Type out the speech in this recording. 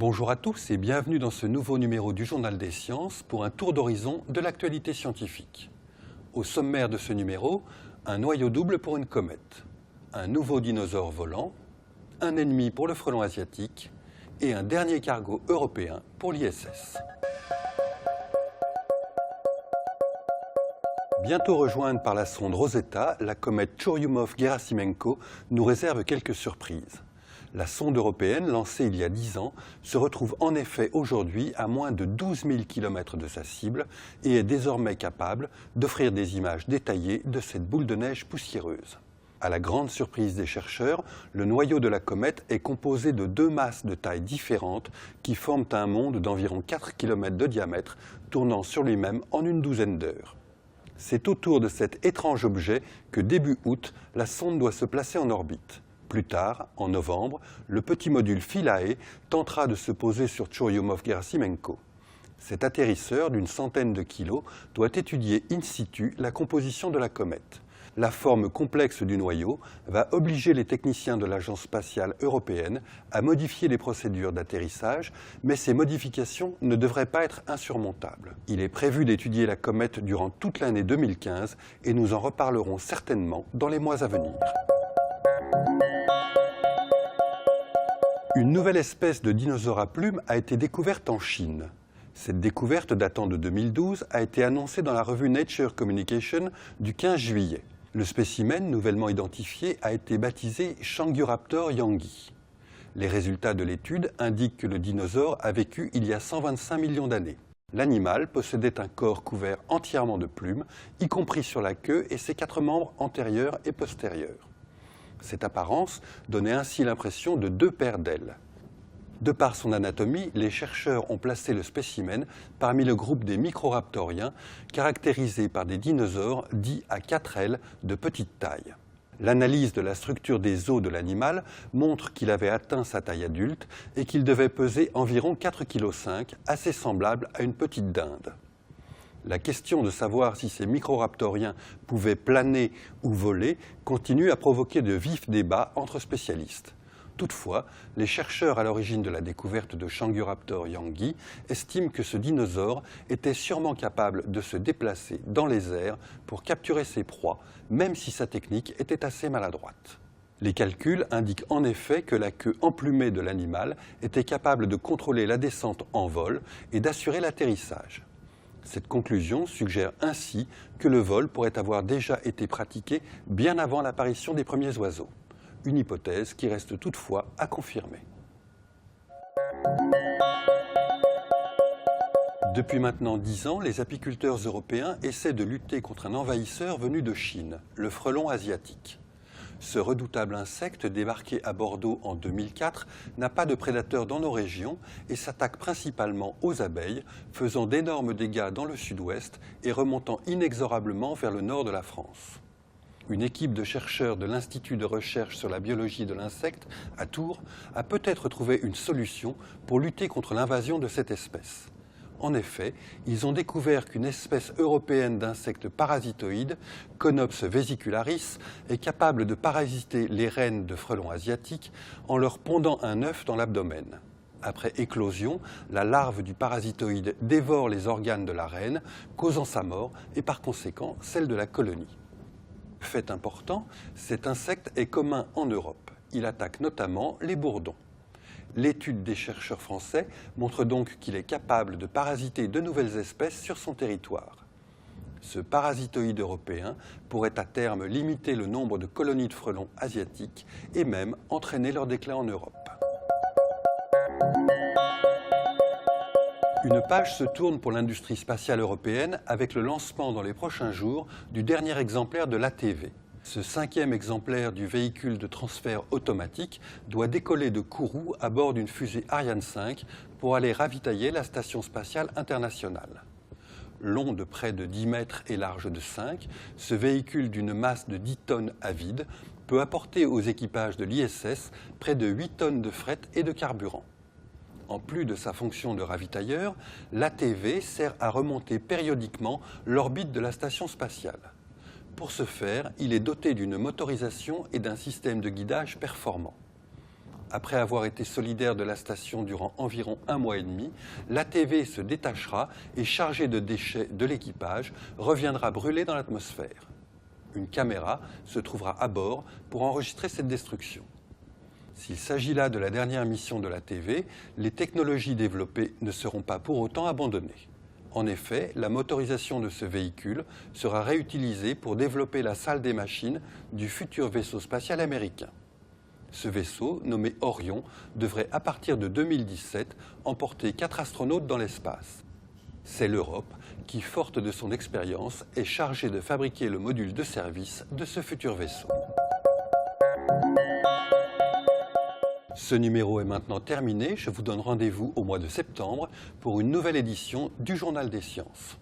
Bonjour à tous et bienvenue dans ce nouveau numéro du Journal des Sciences pour un tour d'horizon de l'actualité scientifique. Au sommaire de ce numéro, un noyau double pour une comète, un nouveau dinosaure volant, un ennemi pour le frelon asiatique et un dernier cargo européen pour l'ISS. Bientôt rejointe par la sonde Rosetta, la comète Churyumov-Gerasimenko nous réserve quelques surprises. La sonde européenne, lancée il y a 10 ans, se retrouve en effet aujourd'hui à moins de 12 000 km de sa cible et est désormais capable d'offrir des images détaillées de cette boule de neige poussiéreuse. À la grande surprise des chercheurs, le noyau de la comète est composé de deux masses de taille différentes qui forment un monde d'environ 4 km de diamètre, tournant sur lui-même en une douzaine d'heures. C'est autour de cet étrange objet que début août, la sonde doit se placer en orbite. Plus tard, en novembre, le petit module Philae tentera de se poser sur Churyumov-Gerasimenko. Cet atterrisseur d'une centaine de kilos doit étudier in situ la composition de la comète. La forme complexe du noyau va obliger les techniciens de l'Agence spatiale européenne à modifier les procédures d'atterrissage, mais ces modifications ne devraient pas être insurmontables. Il est prévu d'étudier la comète durant toute l'année 2015 et nous en reparlerons certainement dans les mois à venir. Une nouvelle espèce de dinosaure à plumes a été découverte en Chine. Cette découverte datant de 2012 a été annoncée dans la revue Nature Communication du 15 juillet. Le spécimen nouvellement identifié a été baptisé Changyuraptor yangi. Les résultats de l'étude indiquent que le dinosaure a vécu il y a 125 millions d'années. L'animal possédait un corps couvert entièrement de plumes, y compris sur la queue et ses 4 membres antérieurs et postérieurs. Cette apparence donnait ainsi l'impression de 2 paires d'ailes. De par son anatomie, les chercheurs ont placé le spécimen parmi le groupe des microraptoriens, caractérisés par des dinosaures dits à 4 ailes de petite taille. L'analyse de la structure des os de l'animal montre qu'il avait atteint sa taille adulte et qu'il devait peser environ 4,5 kg, assez semblable à une petite dinde. La question de savoir si ces microraptoriens pouvaient planer ou voler continue à provoquer de vifs débats entre spécialistes. Toutefois, les chercheurs à l'origine de la découverte de Changyuraptor yangi estiment que ce dinosaure était sûrement capable de se déplacer dans les airs pour capturer ses proies, même si sa technique était assez maladroite. Les calculs indiquent en effet que la queue emplumée de l'animal était capable de contrôler la descente en vol et d'assurer l'atterrissage. Cette conclusion suggère ainsi que le vol pourrait avoir déjà été pratiqué bien avant l'apparition des premiers oiseaux. Une hypothèse qui reste toutefois à confirmer. Depuis maintenant 10 ans, les apiculteurs européens essaient de lutter contre un envahisseur venu de Chine, le frelon asiatique. Ce redoutable insecte, débarqué à Bordeaux en 2004, n'a pas de prédateurs dans nos régions et s'attaque principalement aux abeilles, faisant d'énormes dégâts dans le sud-ouest et remontant inexorablement vers le nord de la France. Une équipe de chercheurs de l'Institut de recherche sur la biologie de l'insecte, à Tours, a peut-être trouvé une solution pour lutter contre l'invasion de cette espèce. En effet, ils ont découvert qu'une espèce européenne d'insectes parasitoïdes, Conops vesicularis, est capable de parasiter les reines de frelons asiatiques en leur pondant un œuf dans l'abdomen. Après éclosion, la larve du parasitoïde dévore les organes de la reine, causant sa mort et par conséquent celle de la colonie. Fait important, cet insecte est commun en Europe. Il attaque notamment les bourdons. L'étude des chercheurs français montre donc qu'il est capable de parasiter de nouvelles espèces sur son territoire. Ce parasitoïde européen pourrait à terme limiter le nombre de colonies de frelons asiatiques et même entraîner leur déclin en Europe. Une page se tourne pour l'industrie spatiale européenne avec le lancement dans les prochains jours du dernier exemplaire de l'ATV. Ce 5e exemplaire du véhicule de transfert automatique doit décoller de Kourou à bord d'une fusée Ariane 5 pour aller ravitailler la Station spatiale internationale. Long de près de 10 mètres et large de 5, ce véhicule d'une masse de 10 tonnes à vide peut apporter aux équipages de l'ISS près de 8 tonnes de fret et de carburant. En plus de sa fonction de ravitailleur, l'ATV sert à remonter périodiquement l'orbite de la station spatiale. Pour ce faire, il est doté d'une motorisation et d'un système de guidage performant. Après avoir été solidaire de la station durant environ 1 mois et demi, l'ATV se détachera et, chargée de déchets de l'équipage, reviendra brûler dans l'atmosphère. Une caméra se trouvera à bord pour enregistrer cette destruction. S'il s'agit là de la dernière mission de l'ATV, les technologies développées ne seront pas pour autant abandonnées. En effet, la motorisation de ce véhicule sera réutilisée pour développer la salle des machines du futur vaisseau spatial américain. Ce vaisseau, nommé Orion, devrait à partir de 2017 emporter 4 astronautes dans l'espace. C'est l'Europe qui, forte de son expérience, est chargée de fabriquer le module de service de ce futur vaisseau. Ce numéro est maintenant terminé. Je vous donne rendez-vous au mois de septembre pour une nouvelle édition du Journal des Sciences.